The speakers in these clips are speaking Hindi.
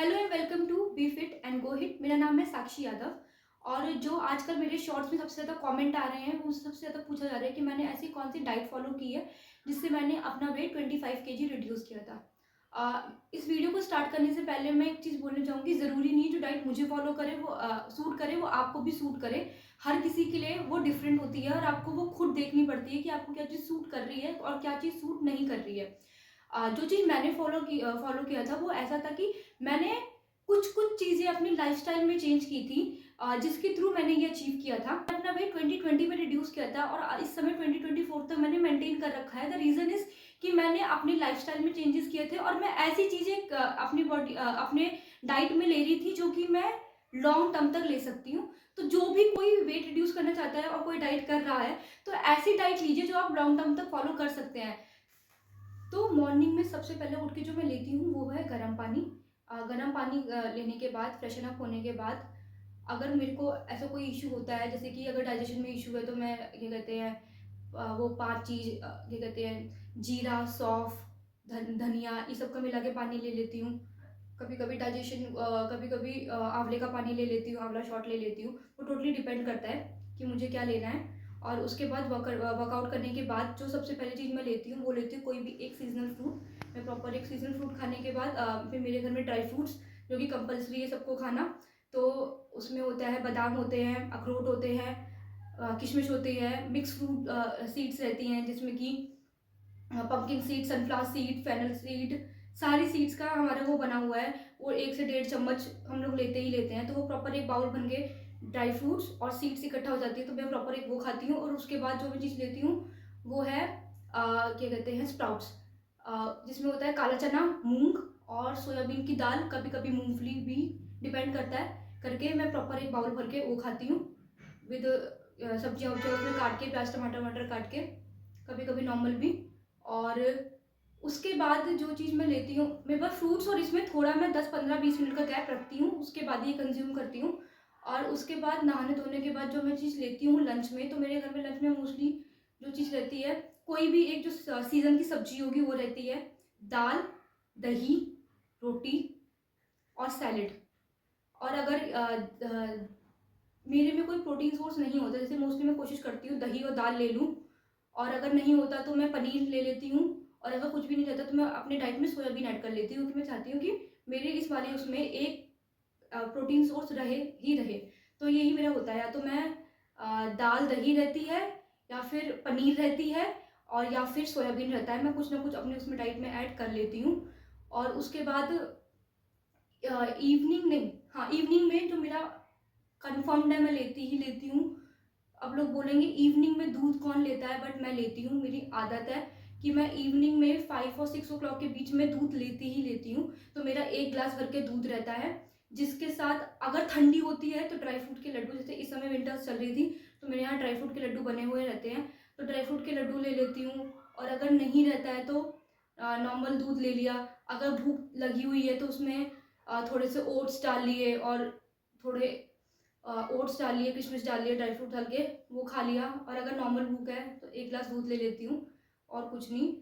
Hello and welcome to be fit and go hit. मेरा नाम है साक्षी यादव। और जो आजकल मेरे शॉर्ट्स में सबसे ज़्यादा कमेंट आ रहे हैं वो सबसे ज़्यादा पूछा जा रहा है कि मैंने ऐसी कौन सी डाइट फॉलो की है जिससे मैंने अपना वेट 25 kg रिड्यूस किया था। इस वीडियो को स्टार्ट करने से पहले मैं एक चीज़ बोलना चाहूँगी, ज़रूरी नहीं जो डाइट मुझे फॉलो करे वो सूट करे वो आपको भी सूट करे। हर किसी के लिए वो डिफरेंट होती है और आपको वो खुद देखनी पड़ती है कि आपको क्या चीज़ सूट कर रही है और क्या चीज़ सूट नहीं कर रही है। जो चीज़ मैंने फॉलो किया था वो ऐसा था कि मैंने कुछ चीज़ें अपनी लाइफ़स्टाइल में चेंज की थी, जिसके थ्रू मैंने ये अचीव किया था। मैंने अपना वेट 2020 में रिड्यूस किया था और इस समय 2024 तक मैंने मेंटेन कर रखा है। द रीज़न इज़ कि मैंने अपनी लाइफ़स्टाइल में चेंजेस किए थे और मैं ऐसी चीज़ें अपने डाइट में ले रही थी जो कि मैं लॉन्ग टर्म तक ले सकती हूँ। तो जो भी कोई वेट रिड्यूस करना चाहता है और कोई डाइट कर रहा है तो ऐसी डाइट लीजिए जो आप लॉन्ग टर्म तक फॉलो कर सकते हैं। तो मॉर्निंग में सबसे पहले उठ के जो मैं लेती हूँ वो है गर्म पानी। गर्म पानी लेने के बाद फ्रेशन अप होने के बाद अगर मेरे को ऐसा कोई इशू होता है, जैसे कि अगर डाइजेशन में इशू है, तो मैं क्या कहते हैं वो 5 चीज़ क्या कहते हैं जीरा, सौंफ, धनिया, ये सब का मिला के पानी ले लेती हूँ। कभी कभी कभी कभी आंवले का पानी ले लेती हूँ, आंवला शॉट ले लेती हूँ। वो टोटली डिपेंड करता है कि मुझे क्या लेना है। और उसके बाद वर्कआउट करने के बाद जो सबसे पहली चीज़ मैं लेती हूँ वो लेती हूँ कोई भी एक सीजनल फ्रूट। मैं प्रॉपर एक सीजनल फ्रूट खाने के बाद फिर मेरे घर में ड्राई फ्रूट्स जो कि कंपलसरी है सबको खाना। तो उसमें होता है बादाम होते हैं, अखरोट होते हैं, किशमिश होती है, मिक्स फ्रूट सीड्स रहती हैं जिसमें कि pumpkin seed, sunflower seed, fennel seed, सारी सीड्स का हमारा वो बना हुआ है। और 1 से 1.5 चम्मच हम लोग लेते ही लेते हैं। तो वो प्रॉपर एक बाउल बन के ड्राई फ्रूट्स और सीड्स इकट्ठा हो जाती है। तो मैं प्रॉपर एक वो खाती हूँ और उसके बाद जो मैं चीज़ लेती हूँ वो है क्या कहते हैं स्प्राउट्स, जिसमें होता है काला चना, मूंग और सोयाबीन की दाल, कभी कभी मूंगफली भी, डिपेंड करता है करके। मैं प्रॉपर एक बाउल भर के वो खाती हूँ विद सब्जियाँ वब्जियाँ उसमें काट के, प्याज टमाटर वमाटर काट के, कभी कभी नॉर्मल भी। और उसके बाद जो चीज़ मैं लेती हूँ, मैं बस फ्रूट्स और इसमें थोड़ा मैं 10-15-20 मिनट का गैप रखती हूँ, उसके बाद ये कंज्यूम करती हूँ। और उसके बाद नहाने धोने के बाद जो मैं चीज़ लेती हूँ लंच में, तो मेरे घर में लंच में मोस्टली जो चीज़ रहती है, कोई भी एक जो सीज़न की सब्जी होगी वो रहती है, दाल, दही, रोटी और सैलेड। और अगर मेरे में कोई प्रोटीन सोर्स नहीं होता, जैसे मोस्टली मैं कोशिश करती हूँ दही और दाल ले लूँ। और अगर नहीं होता तो मैं पनीर ले लेती हूँ। और अगर कुछ भी नहीं रहता तो मैं अपने डाइट में सोयाबीन ऐड कर लेती हूँ, क्योंकि मैं चाहती हूँ कि मेरे इस वाले उसमें एक प्रोटीन सोर्स रहे ही रहे। तो यही मेरा होता है, या तो मैं दाल दही रहती है, या फिर पनीर रहती है, और या फिर सोयाबीन रहता है। मैं कुछ ना कुछ अपने उसमें डाइट में ऐड कर लेती हूँ। और उसके बाद इवनिंग नहीं, हाँ इवनिंग में जो मेरा कन्फर्म्ड है मैं लेती ही लेती हूँ। अब लोग बोलेंगे इवनिंग में दूध कौन लेता है, बट मैं लेती हूँ। मेरी आदत है कि मैं इवनिंग में 5 और 6 o'clock के बीच में दूध लेती ही लेती हूँ। तो मेरा 1 ग्लास भर के दूध रहता है, जिसके साथ अगर ठंडी होती है तो ड्राई फ्रूट के लड्डू, जैसे इस समय विंटर्स चल रही थी तो मेरे यहाँ ड्राई फ्रूट के लड्डू बने हुए रहते हैं, तो ड्राई फ्रूट के लड्डू ले लेती हूँ। और अगर नहीं रहता है तो नॉर्मल दूध ले लिया। अगर भूख लगी हुई है तो उसमें थोड़े से ओट्स डाल लिए, और थोड़े ओट्स डाल लिए, किशमिश डाल लिए, ड्राई फ्रूट डाल के वो खा लिया। और अगर नॉर्मल भूख है तो 1 ग्लास दूध ले लेती हूँ और कुछ नहीं।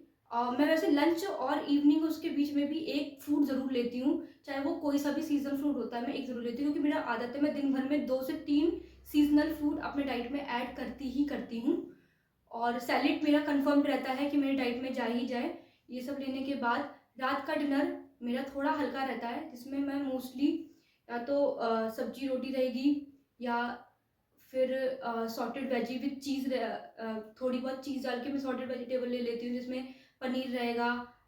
मैं वैसे लंच और इवनिंग उसके बीच में भी एक फ्रूट ज़रूर लेती हूँ, चाहे वो कोई सा भी सीजनल फ्रूट होता है, मैं एक ज़रूर लेती हूँ, क्योंकि मेरा आदत है मैं दिन भर में 2 से 3 सीजनल फ्रूट अपने डाइट में ऐड करती ही करती हूँ। और सैलेड मेरा कंफर्म्ड रहता है कि मेरी डाइट में जा ही जाए। ये सब लेने के बाद रात का डिनर मेरा थोड़ा हल्का रहता है, जिसमें मैं मोस्टली या तो सब्जी रोटी रहेगी, या फिर सॉर्टेड वेजी विद चीज़, थोड़ी बहुत चीज़ डाल के मैं सॉर्टेड वेजिटेबल ले लेती हूँ, जिसमें पनीर रहेगा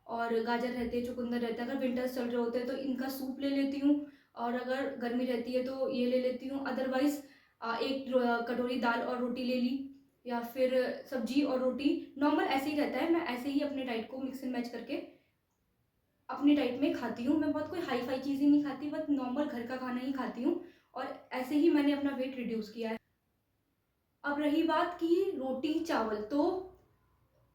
और गाजर रहते हैं, चुकंदर रहता है। अगर विंटर्स चल रहे होते हैं तो इनका सूप ले लेती हूँ, और अगर गर्मी रहती है तो ये ले लेती हूँ। अदरवाइज़ एक कटोरी दाल और रोटी ले ली, या फिर सब्जी और रोटी, नॉर्मल ऐसे ही रहता है। मैं ऐसे ही अपने डाइट को मिक्स एंड मैच करके अपनी डाइट में खाती हूँ। मैं बहुत कोई हाई फाई चीज़ें नहीं खाती, बस नॉर्मल घर का खाना ही खाती हूँ। और ऐसे ही मैंने अपना वेट रिड्यूस किया है। अब रही बात की रोटी चावल, तो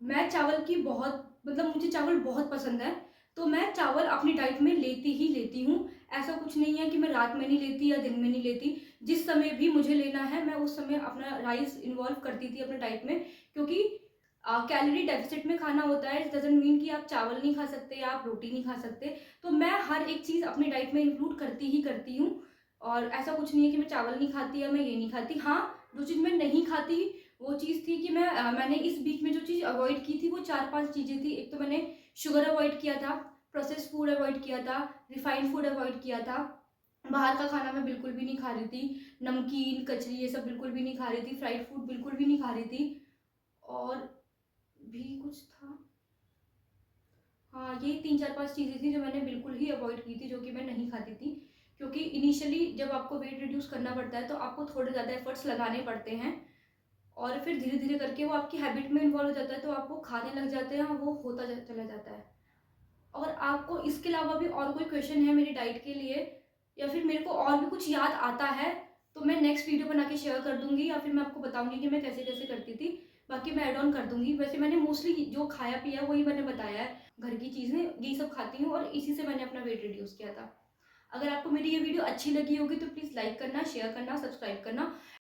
मैं चावल की बहुत, मतलब मुझे चावल बहुत पसंद है, तो मैं चावल अपनी डाइट में लेती ही लेती हूँ। ऐसा कुछ नहीं है कि मैं रात में नहीं लेती या दिन में नहीं लेती। जिस समय भी मुझे लेना है मैं उस समय अपना राइस इन्वॉल्व करती थी अपने डाइट में, क्योंकि कैलोरी डेफिसिट में खाना होता है, डज़न्ट मीन कि आप चावल नहीं खा सकते या आप रोटी नहीं खा सकते। तो मैं हर एक चीज़ अपनी डाइट में इंक्लूड करती ही करती हूँ, और ऐसा कुछ नहीं है कि मैं चावल नहीं खाती या मैं ये नहीं खाती। हाँ, जो चीज़ मैं नहीं खाती वो चीज़ थी कि मैंने इस बीच में जो चीज़ अवॉइड की थी वो 4-5 चीज़ें थी। एक तो मैंने शुगर अवॉइड किया था, प्रोसेस्ड फूड अवॉइड किया था, रिफाइंड फूड अवॉइड किया था, बाहर का खाना मैं बिल्कुल भी नहीं खा रही थी, नमकीन, कचरी ये सब बिल्कुल भी नहीं खा रही थी, फ्राइड फूड बिल्कुल भी नहीं खा रही थी, और भी कुछ था। हाँ, ये 3-4-5 चीज़ें थी जो मैंने बिल्कुल ही अवॉइड की थी, जो कि मैं नहीं खाती थी। क्योंकि इनिशियली जब आपको वेट रिड्यूस करना पड़ता है तो आपको थोड़े ज़्यादा एफर्ट्स लगाने पड़ते हैं, और फिर धीरे-धीरे करके वो आपकी हैबिट में इन्वॉल्व हो जाता है, तो आप वो खाने लग जाते हैं और वो होता चला जाता है। और आपको इसके अलावा भी और कोई क्वेश्चन है मेरी डाइट के लिए, या फिर मेरे को और भी कुछ याद आता है, तो मैं नेक्स्ट वीडियो बना के शेयर कर दूँगी, या फिर मैं आपको बताऊँगी कि मैं कैसे-कैसे करती थी। बाकी मैं ऐड ऑन कर दूँगी। वैसे मैंने मोस्टली जो खाया पिया है वही मैंने बताया है। घर की चीज़ें यही सब खाती हूँ और इसी से मैंने अपना वेट रिड्यूस किया था। अगर आपको मेरी ये वीडियो अच्छी लगी होगी तो प्लीज़ लाइक करना, शेयर करना, सब्सक्राइब करना,